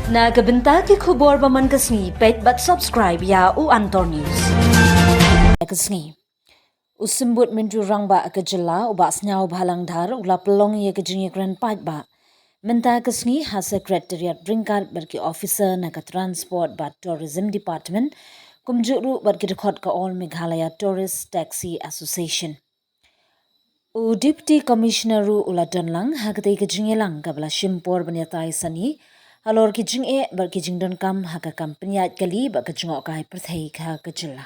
Nagabenta ki khubor baman kasni pet but subscribe ya u Antor News. Kasni usimbut mintu rangba akajala uba Sniawbhalang Dhar ula pelong ye kajing gran pat ba. Menta kasni ha secretariat bringkat berki officer naga transport ba tourism department kumjuru berki record ka all Meghalaya Tourist Taxi Association. U Deputy Commissioner ula donlang hagate kajing lang kabla shimpor banyatai sani halor kijing bar kijing don kam haka kampanyat kali ba kajing okai perthai ka kajilla.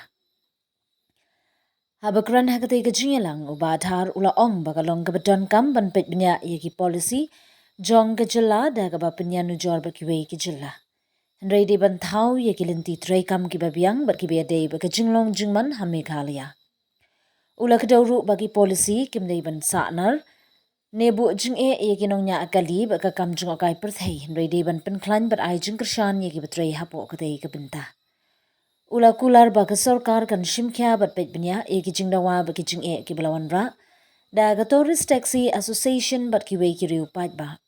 Habakran hagate kajing lang uba Dhar ula ong bagalong kabadon kam ban pet banya yaki policy jong kajilla da kaba penya nujor berkiwei kajilla. Hendrai de ban thau yaki linti tray kam ki babiang berkibe de ba kajing long jingman ha Meghalaya. Ula kadauru bagi polisi kimdei ban sa'nar nebu jing yaki nong nya akali ba kakam jing okai perthai hendrai de ban penklan ber ai jing kershan yaki betray hapo kadai kabenta. Ula kular ba sarkar kan shimkya bat pet benya yaki jing dawa ba ki jing ki belawan ra da ga Tourist Taxi Association bat ki wei ki riu pat ba.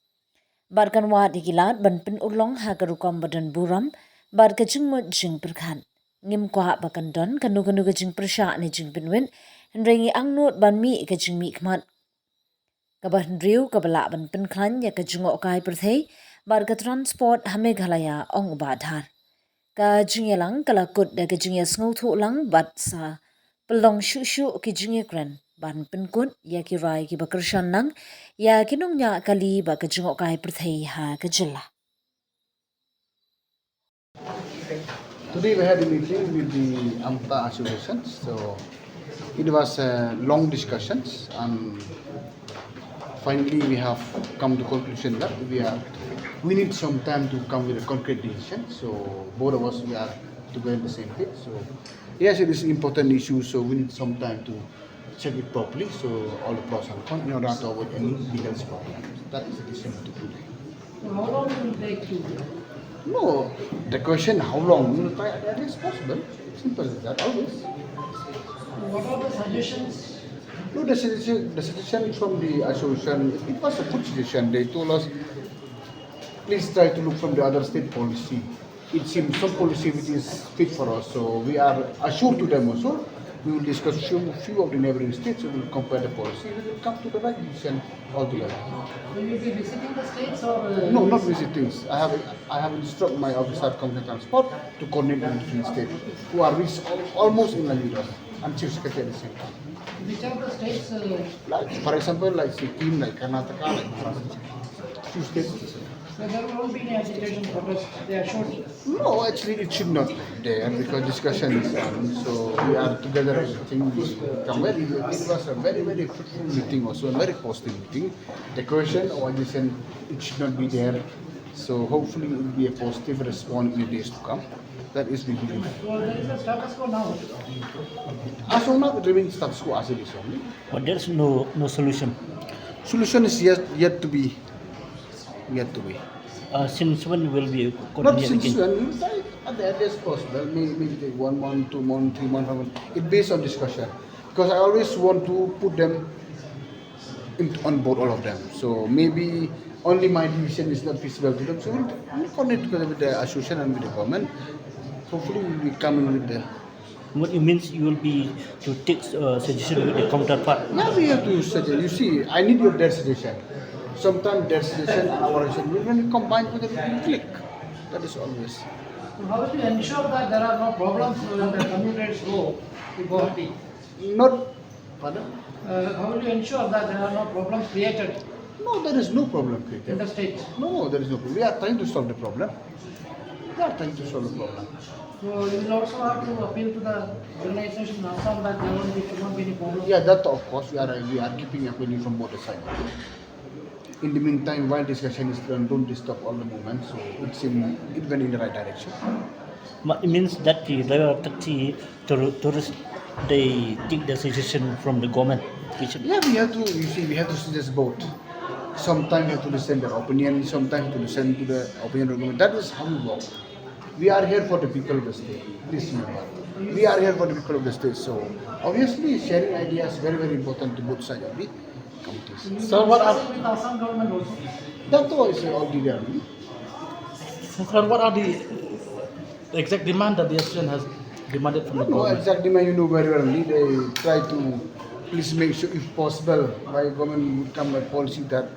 Bar kan wat yaki lat ban pen ulong ha karukom badan buram bar ka jing mut jing perkhan. Ngim kwa ba kan don kanu ka jing persha ni jing penwin hendrai ngi angnut ban mi ka jing mi kmat. Kaban riu kabala ban penklan ya ka jing okai perthai bar ka transport ha Meghalaya ong uba Dhar. Ka jingyelang kalakut da ka jingya sngotu lang bat sa pelong shu ki jingye kran ban penkut ya ki rai ki bakershan nang ya kinong nya kali ba ka jing okai perthai ha ka jilla. Today we had a meeting with the AMTTA Association, so it was long discussions and finally we have come to conclusion that we need some time to come with a concrete decision. So both of us we are together in the same page. So yes, it is an important issue, so we need some time to check it properly. So all the pros and cons in order to avoid any legal problems. That is the decision to today. So how long will it take to? No, the question how long? We will try as early as possible. Simple as that, always. What are the suggestions? No, the suggestion from the association, it was a good suggestion. They told us, please try to look from the other state policy. It seems some policy which is fit for us. So we are assured to them also. We will discuss few of the neighboring states. We will compare the policy. We will come to the right decision altogether. Will you be visiting the states or? No, not visiting. I have instructed my officer of Community Transport to coordinate with different states who are almost in line with us and Chief Secretary at the same time. Which are the states? Like, for example, like Sikkim, like Karnataka, like Maharashtra, few states. So there won't be any agitation protest. They are sure. No, actually it should not be there because discussion is on. So we are together. I think it was a very, very fruitful meeting also, a very positive meeting. The question or addition, it should not be there. So hopefully it will be a positive response in the days to come. That is we believe. So there is a status quo now. As of now, it remains status quo as it is only. But there's no solution. Solution is yet to be. Since when will be Not coordinated since again? when, we try at the earliest possible, maybe take 1 month, 2 months, 3 months, 5 months. It's based on discussion. Because I always want to put them on board, all of them. So maybe only my division is not feasible to them. So we'll coordinate together with the association and with the government. Hopefully we'll be coming with the... What it means you will be to take suggestion with the counterpart. Yeah, we have to suggest. You see, I need their suggestion. Sometimes their suggestion and our suggestion, when we combine together, it will click. That is always. So how will you ensure that there are no problems when the commuters go to Guwahati? Not... Pardon? How will you ensure that there are no problems created No, there is no problem in created. the states? No, there is no problem. We are trying to solve the problem. We are trying to solve the problem. So you will also have to appeal to the organization in Assam that there should not be any problem. Yeah, that of course we are keeping opinion from both sides. In the meantime, while discussion is done, don't disturb all the movement. So it went in the right direction. But it means that the driver taxi tourists they take the suggestion from the government. Yeah, we have to. You see, we have to suggest both. Sometimes we have to listen to their opinion. Sometimes we have to listen to the opinion of the government. That is how we work. We are here for the people of the state. Please remember. We are here for the people of the state. So obviously, sharing ideas is very, very important to both sides of the countries. So what are with Assam government also? That was all the Sir, what are the exact demand that the association has demanded from the No government? exact demand, you know very well. They try to please make sure, if possible, by government would come a policy that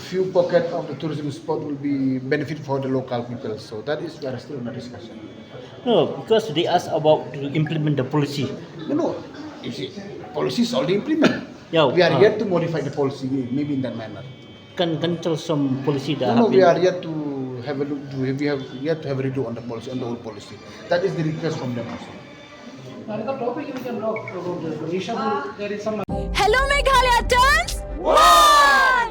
few pocket of the tourism spot will be benefit for the local people. So that is we are still in a discussion. No, because they asked about to implement the policy. No, you see, policy is already implemented. Yeah, We are yet to modify the policy, maybe in that manner. Can tell some policy that No, have we been- are yet to have a look. We have yet to have a redo on the policy, on the whole policy. That is the request from them also. Another topic we can talk about the issue. There is some. Hello Meghalaya turns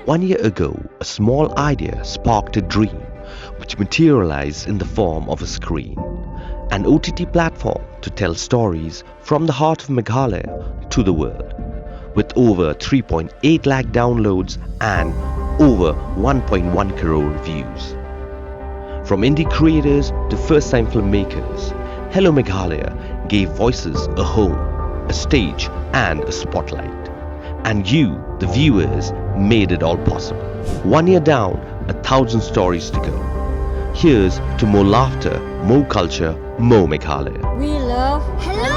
1 year ago, a small idea sparked a dream which materialized in the form of a screen, an OTT platform to tell stories from the heart of Meghalaya to the world. With over 3.8 lakh downloads and over 1.1 crore views. From indie creators to first-time filmmakers, Hello Meghalaya gave voices a home, a stage and a spotlight. And you, the viewers, made it all possible. 1 year down, 1,000 stories to go. Here's to more laughter, more culture, more Meghalaya. we love Hello